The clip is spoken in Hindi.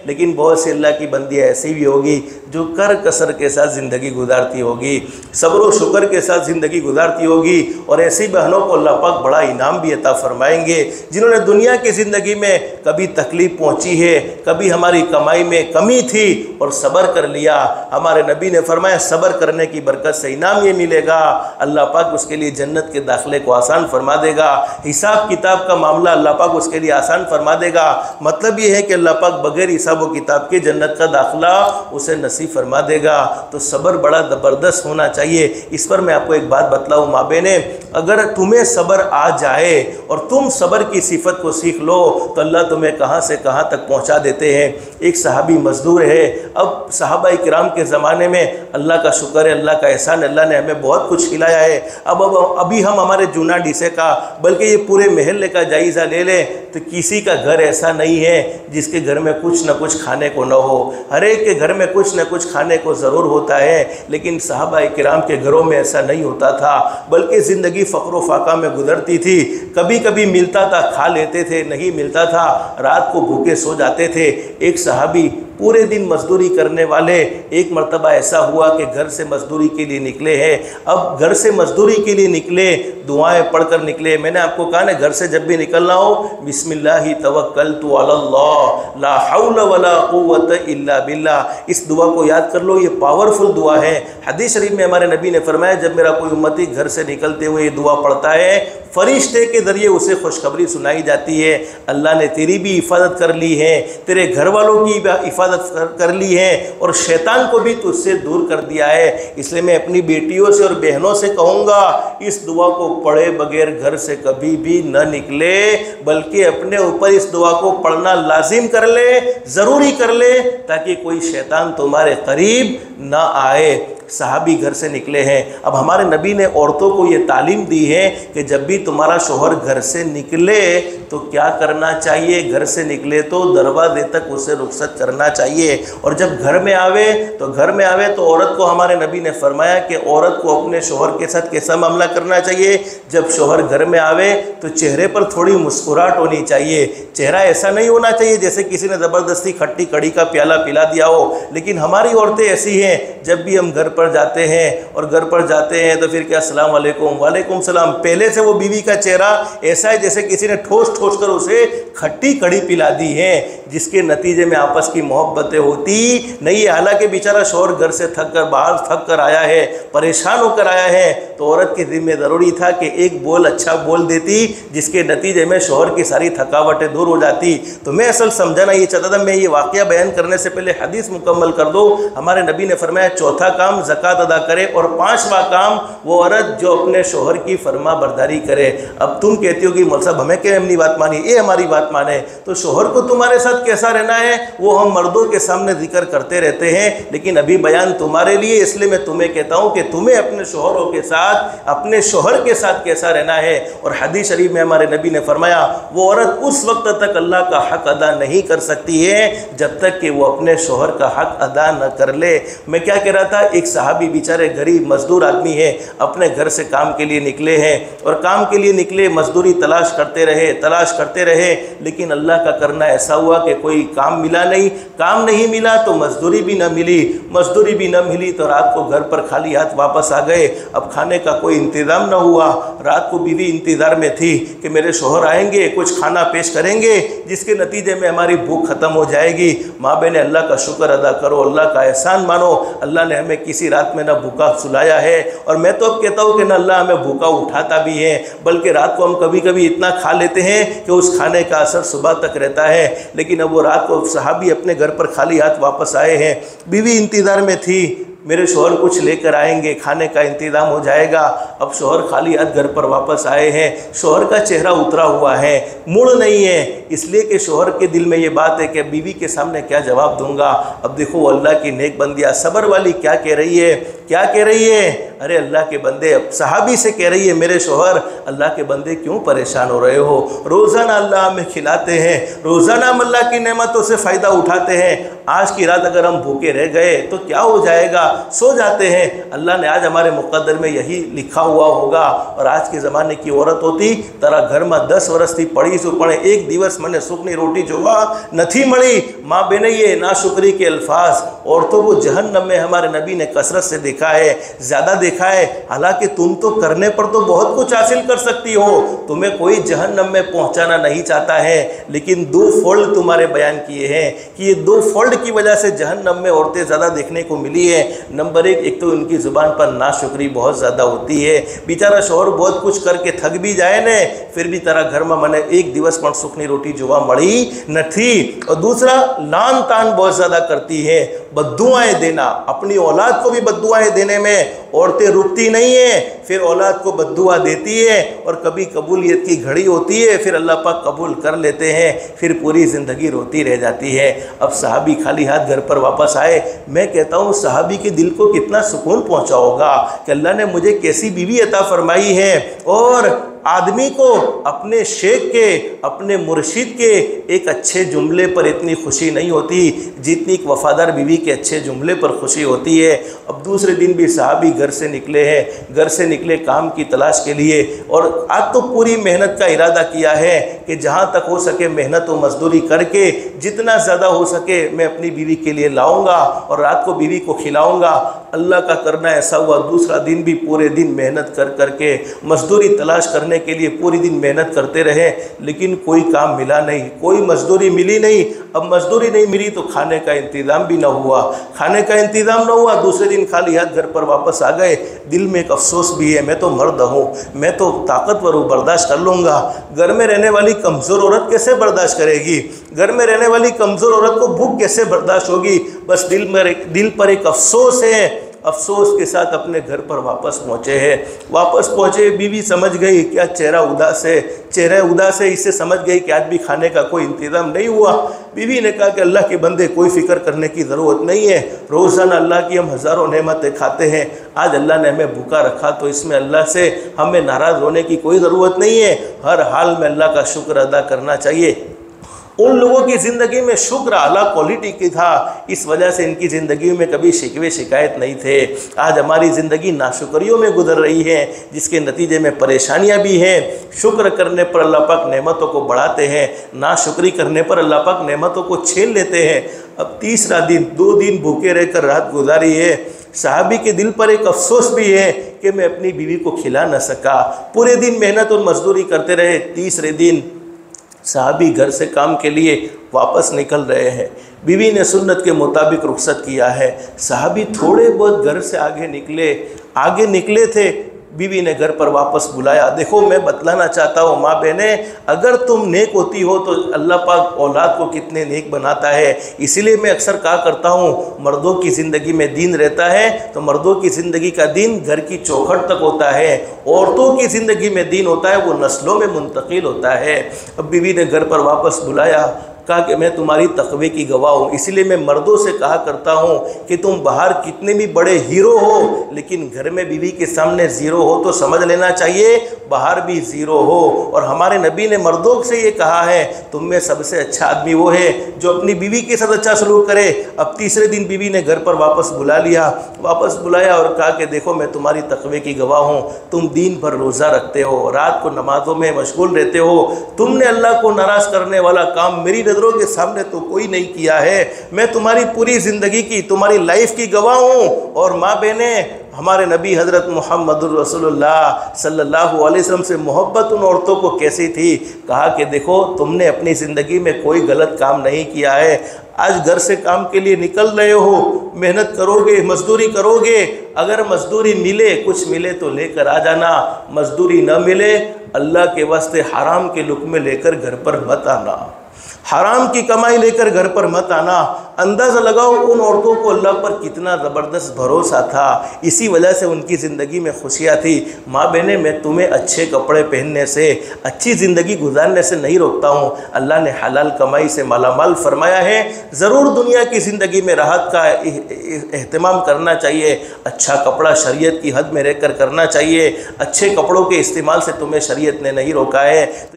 लेकिन बहुत सी अल्लाह की बंदियाँ ऐसी भी होगी जो कर कसर के साथ ज़िंदगी गुजारती होगी, सब्र व शुक्र के साथ ज़िंदगी गुजारती होगी। और ऐसी बहनों को अल्लाह पाक बड़ा इनाम भी अता फरमाएंगे जिन्होंने दुनिया की ज़िंदगी में कभी तकलीफ़ पहुँची है, कभी हमारी कमाई में कमी थी और सब्र कर लिया। हमारे नबी ने फरमाया सब्र करने की बरकत से इनाम ये मिलेगा, अल्लाह पाक उसके लिए जन्नत के दाखिले को आसान फरमा देगा, हिसाब किताब का मामला अल्लाह पाक उसके लिए आसान फरमा देगा। मतलब ये है कि अल्लाह पाक बगैर हिसाब व किताब के जन्नत का दाखिला उसे नसीब फरमा देगा। तो सब्र बड़ा ज़बरदस्त होना चाहिए। इस पर मैं आपको एक बात बतलाऊँ माँ बहने, अगर तुम्हें सब्र आ जाए और तुम सब्र की सिफत को सीख लो तो अल्लाह तुम्हें कहाँ से कहाँ तक पहुँचा देते हैं। एक सहाबी मजदूर है। अब सहाबा किराम के ज़माने में अल्लाह का शुक्र है, अल्लाह का एहसान, अल्लाह ने हमें बहुत कुछ खिलाया है। अब अभी हम हमारे जूना डिसे का बल्कि ये पूरे महल्ले का जायज़ा ले लें तो किसी का घर ऐसा नहीं है जिसके घर में कुछ न कुछ खाने को न हो। हर एक के घर में कुछ न कुछ खाने को ज़रूर होता है, लेकिन सहाबा किराम के घरों में ऐसा नहीं होता था, बल्कि ज़िंदगी फ़क्र फाका में गुजरती थी। कभी कभी मिलता था खा लेते थे, नहीं मिलता था रात को भूखे सो जाते थे। एक सहाबी पूरे दिन मजदूरी करने वाले, एक मर्तबा ऐसा हुआ कि घर से मजदूरी के लिए निकले हैं। अब घर से मजदूरी के लिए निकले, दुआएं पढ़कर निकले। मैंने आपको कहा ना, घर से जब भी निकलना हो बिस्मिल्लाहि तवक्कलतु अलल्लाह ला हौला वला कुव्वता इल्ला बिल्लाह, इस दुआ को याद कर लो। ये पावरफुल दुआ है। हदीस शरीफ में हमारे नबी ने फरमाया, जब मेरा कोई उम्मती घर से निकलते हुए ये दुआ पढ़ता है, फरिश्ते के ज़रिए उसे खुशखबरी सुनाई जाती है, अल्लाह ने तेरी भी हिफाजत कर ली है, तेरे घर वालों की हिफाजत कर ली है और शैतान को भी तुझसे दूर कर दिया है। इसलिए मैं अपनी बेटियों से और बहनों से कहूँगा, इस दुआ को पढ़े बगैर घर से कभी भी न निकले, बल्कि अपने ऊपर इस दुआ को पढ़ना लाजिम कर ले, ज़रूरी कर ले, ताकि कोई शैतान तुम्हारे करीब ना आए। सहाबी घर से निकले हैं। अब हमारे नबी ने औरतों को ये तालीम दी है कि जब भी तुम्हारा शोहर घर से निकले तो क्या करना चाहिए। घर से निकले तो दरवाजे तक उसे रुखसत करना चाहिए, और जब घर में आवे तो औरत को हमारे नबी ने फरमाया कि औरत को अपने शोहर के साथ कैसा मामला करना चाहिए। जब शोहर घर में आवे तो चेहरे पर थोड़ी मुस्कुराहट होनी चाहिए। चेहरा ऐसा नहीं होना चाहिए जैसे किसी ने ज़बरदस्ती खट्टी कड़ी का प्याला पिला दिया हो। लेकिन हमारी औरतें ऐसी हैं, जब भी हम घर पर जाते हैं और घर पर जाते हैं तो फिर क्या अस्सलाम वालेकुम, वालेकुम सलाम, पहले से वो बीवी का चेहरा ऐसा है जैसे किसी ने ठोस ठोस कर उसे खट्टी कड़ी पिला दी है, जिसके नतीजे में आपस की मोहब्बतें होती नहीं है। हालांकि बेचारा शौहर घर से बाहर थक कर आया है, परेशान होकर आया है, तो औरत के जिम्मे ज़रूरी था कि एक बोल अच्छा बोल देती, जिसके नतीजे में शौहर की सारी थकावटें दूर हो जाती। तो मैं असल समझाना ये चाहता था, मैं ये वाक़या बयान करने से पहले हदीस मुकम्मल कर दो। हमारे नबी ने फरमाया, चौथा काम ज़कात अदा करे, और पाँचवा काम वो औरत जो अपने शौहर की फरमा बरदारी करे। अब तुम कहती हो कि मौलवी साहब हमें क्या अपनी बात मानी, ये हमारी बात माने, तो शौहर को तुम्हारे साथ कैसा रहना है वो हम मर्दों के सामने जिक्र करते रहते हैं, लेकिन अभी बयान तुम्हारे लिए, इसलिए मैं तुम्हें कहता हूँ कि तुम्हें अपने शौहरों के साथ, अपने शौहर के साथ कैसा रहना है। और हदीस शरीफ में हमारे नबी ने फरमाया, वो औरत उस वक्त तक अल्लाह का हक अदा नहीं कर सकती है जब तक कि वो अपने शौहर का हक अदा न कर ले। मैं क्या कह रहा था, एक सहाबी बेचारे गरीब मजदूर आदमी है, अपने घर से काम के लिए निकले हैं, और काम के लिए निकले, मजदूरी तलाश करते रहे, लेकिन अल्लाह का करना ऐसा हुआ कि कोई काम मिला नहीं। काम नहीं मिला तो मजदूरी भी न मिली, तो रात को घर पर खाली हाथ वापस आ गए। अब खाने का कोई इंतज़ाम न हुआ। रात को बीवी इंतज़ार में थी कि मेरे शौहर आएंगे, कुछ खाना पेश करेंगे, जिसके नतीजे में हमारी भूख ख़त्म हो जाएगी। माँ बहने, अल्लाह का शुक्र अदा करो, अल्लाह का एहसान मानो, अल्लाह ने हमें किसी रात में ना भूखा सुलाया है। और मैं तो अब कहता हूँ कि ना अल्लाह हमें भूखा उठाता भी है, बल्कि रात को हम कभी कभी इतना खा लेते हैं कि उस खाने का असर सुबह तक रहता है। लेकिन अब वो रात को सहाबी अपने घर पर खाली हाथ वापस आए हैं। बीवी इंतज़ार में थी, मेरे शौहर कुछ लेकर आएंगे, खाने का इंतज़ाम हो जाएगा। अब शौहर खाली हाथ घर पर वापस आए हैं। शौहर का चेहरा उतरा हुआ है, मुड़ नहीं है, इसलिए कि शौहर के दिल में ये बात है कि बीवी के सामने क्या जवाब दूंगा। अब देखो अल्लाह की नेक बंदियाँ सब्र वाली क्या कह रही है, अरे अल्लाह के बंदे, अब सहाबी से कह रही है मेरे शोहर अल्लाह के बंदे क्यों परेशान हो रहे हो, रोज़ाना अल्लाह हमें खिलाते हैं, रोज़ाना हम अल्लाह की नेमतों से फ़ायदा उठाते हैं, आज की रात अगर हम भूखे रह गए तो क्या हो जाएगा, सो जाते हैं। अल्लाह ने आज हमारे मुक़द्दर में यही लिखा हुआ होगा। और आज के ज़माने की औरत होती तारा घर में 10 वर्ष थी पड़ी सो पड़े, एक दिवस मैंने सुखनी रोटी जोवा नहीं मड़ी। माँ बहने ये नाशुक्री के अल्फाज औरतों को जहन्नम में हमारे नबी ने कसरत से देखा है, ज़्यादा देखा है। हालांकि तुम तो करने पर तो बहुत कुछ हासिल कर सकती हो, तुम्हें कोई जहन्नम में पहुंचाना नहीं चाहता है, लेकिन 2 फॉल्ट तुम्हारे बयान किए हैं कि ये 2 फॉल्ट की वजह से जहन्नम में औरतें ज़्यादा देखने को मिली है। नंबर 1, एक तो उनकी ज़ुबान पर नाशुक्री बहुत ज़्यादा होती है। बेचारा शौहर बहुत कुछ करके थक भी जाए ने, फिर भी तारा घर में मैंने एक दिवस पर सुखनी रोटी जोवा मड़ी न थी। और दूसरा, लान तान बहुत ज़्यादा करती है, बद्दुआएं देना, अपनी औलाद को भी बद्दुआएं देने में औरतें रुकती नहीं है, फिर औलाद को बद्दुआ देती है और कभी कबूलियत की घड़ी होती है, फिर अल्लाह पाक कबूल कर लेते हैं, फिर पूरी ज़िंदगी रोती रह जाती है। अब सहाबी खाली हाथ घर पर वापस आए, मैं कहता हूँ सहाबी के दिल को कितना सुकून पहुँचा होगा कि अल्लाह ने मुझे कैसी बीवी अता फरमाई है। और आदमी को अपने शेख के, अपने मुर्शिद के एक अच्छे जुमले पर इतनी खुशी नहीं होती जितनी एक वफ़ादार बीवी के अच्छे जुमले पर खुशी होती है। अब दूसरे दिन भी सहाबी घर से निकले हैं, घर से निकले काम की तलाश के लिए, और आज तो पूरी मेहनत का इरादा किया है कि जहाँ तक हो सके मेहनत व मजदूरी करके जितना ज़्यादा हो सके मैं अपनी बीवी के लिए लाऊंगा और रात को बीवी को खिलाऊंगा। अल्लाह का करना ऐसा हुआ, दूसरा दिन भी पूरे दिन मेहनत कर करके मजदूरी तलाश करने के लिए पूरी दिन मेहनत करते रहे, लेकिन कोई काम मिला नहीं, कोई मजदूरी मिली नहीं। अब मजदूरी नहीं मिली तो खाने का इंतज़ाम भी ना हुआ, खाने का इंतज़ाम ना हुआ, दूसरे दिन खाली हाथ घर पर वापस आ गए। दिल में एक अफसोस भी है, मैं तो मर्द हूँ, मैं तो ताकतवर हूँ, बर्दाश्त कर लूँगा। घर में रहने वाली कमज़ोर औरत कैसे बर्दाश्त करेगी, घर में रहने वाली कमज़ोर औरत को भूख कैसे बर्दाश्त होगी। बस दिल पर एक अफसोस है, अफसोस के साथ अपने घर पर वापस पहुँचे हैं। वापस पहुँचे, बीवी समझ गई क्या चेहरा उदास है, चेहरा उदास है, इससे समझ गई कि आज भी खाने का कोई इंतज़ाम नहीं हुआ। बीवी ने कहा कि अल्लाह के बंदे कोई फ़िक्र करने की ज़रूरत नहीं है, रोज़ाना अल्लाह की हम हज़ारों नेमतें खाते हैं, आज अल्लाह ने हमें भूखा रखा तो इसमें अल्लाह से हमें नाराज़ होने की कोई ज़रूरत नहीं है, हर हाल में अल्लाह का शुक्र अदा करना चाहिए। उन लोगों की ज़िंदगी में शुक्र आला क्वालिटी की था, इस वजह से इनकी ज़िंदगी में कभी शिकवे शिकायत नहीं थे। आज हमारी ज़िंदगी नाशुक्रियों में गुजर रही है, जिसके नतीजे में परेशानियां भी हैं। शुक्र करने पर अल्लाह पाक नेमतों को बढ़ाते हैं, नाशुक्री करने पर अल्लाह पाक नेमतों को छीन लेते हैं। अब तीसरा दिन, 2 दिन भूखे रहकर रात गुजारी है। सहाबी के दिल पर एक अफसोस भी है कि मैं अपनी बीवी को खिला न सका, पूरे दिन मेहनत और मजदूरी करते रहे। तीसरे दिन सहाबी घर से काम के लिए वापस निकल रहे हैं, बीवी ने सुन्नत के मुताबिक रुखसत किया है। सहाबी थोड़े बहुत घर से आगे निकले थे, बीवी ने घर पर वापस बुलाया। देखो मैं बतलाना चाहता हूँ माँ बहने, अगर तुम नेक होती हो तो अल्लाह पाक औलाद को कितने नेक बनाता है। इसीलिए मैं अक्सर कहा करता हूँ, मर्दों की ज़िंदगी में दीन रहता है तो मर्दों की ज़िंदगी का दीन घर की चौखट तक होता है, औरतों की ज़िंदगी में दीन होता है वो नस्लों में मुंतकिल होता है। अब बीवी ने घर पर वापस बुलाया, कहा कि मैं तुम्हारी तक़वे की गवाह हूँ। इसलिए मैं मर्दों से कहा करता हूँ कि तुम बाहर कितने भी बड़े हीरो हो, लेकिन घर में बीवी के सामने ज़ीरो हो तो समझ लेना चाहिए बाहर भी ज़ीरो हो। और हमारे नबी ने मर्दों से ये कहा है, तुम में सबसे अच्छा आदमी वो है जो अपनी बीवी के साथ अच्छा सलूक करे। अब तीसरे दिन बीवी ने घर पर वापस बुलाया और कहा कि देखो मैं तुम्हारी तक़वे की गवाह हूँ, तुम दीन पर रोज़ा रखते हो, रात को नमाज़ों में मशगूल रहते हो, तुमने अल्लाह को नाराज़ करने वाला काम मेरी नज़रों के सामने तो कोई नहीं किया है। मैं तुम्हारी पूरी ज़िंदगी की, तुम्हारी लाइफ की गवाह हूँ। और माँ बहने, हमारे नबी हज़रत मुहम्मदुर रसूलुल्लाह सल्लल्लाहु अलैहि वसल्लम से मोहब्बत उन औरतों को कैसी थी, कहा कि देखो तुमने अपनी ज़िंदगी में कोई गलत काम नहीं किया है। आज घर से काम के लिए निकल रहे हो, मेहनत करोगे, मजदूरी करोगे, अगर मजदूरी मिले, कुछ मिले तो लेकर आ जाना, मजदूरी न मिले अल्लाह के वास्ते हराम के लुक़्मे लेकर घर पर मत आना। हराम की कमाई लेकर घर पर मत आना। अंदाज़ा लगाओ उन औरतों को अल्लाह पर कितना ज़बरदस्त भरोसा था, इसी वजह से उनकी ज़िंदगी में खुशियाँ थी। माँ बहनें, मैं तुम्हें अच्छे कपड़े पहनने से, अच्छी ज़िंदगी गुजारने से नहीं रोकता हूँ। अल्लाह ने हलाल कमाई से मालामाल फरमाया है। ज़रूर दुनिया की ज़िंदगी में राहत का एहतमाम करना चाहिए। अच्छा कपड़ा शरीयत की हद में रहकर करना चाहिए। अच्छे कपड़ों के इस्तेमाल से तुम्हें शरीयत ने नहीं रोका है।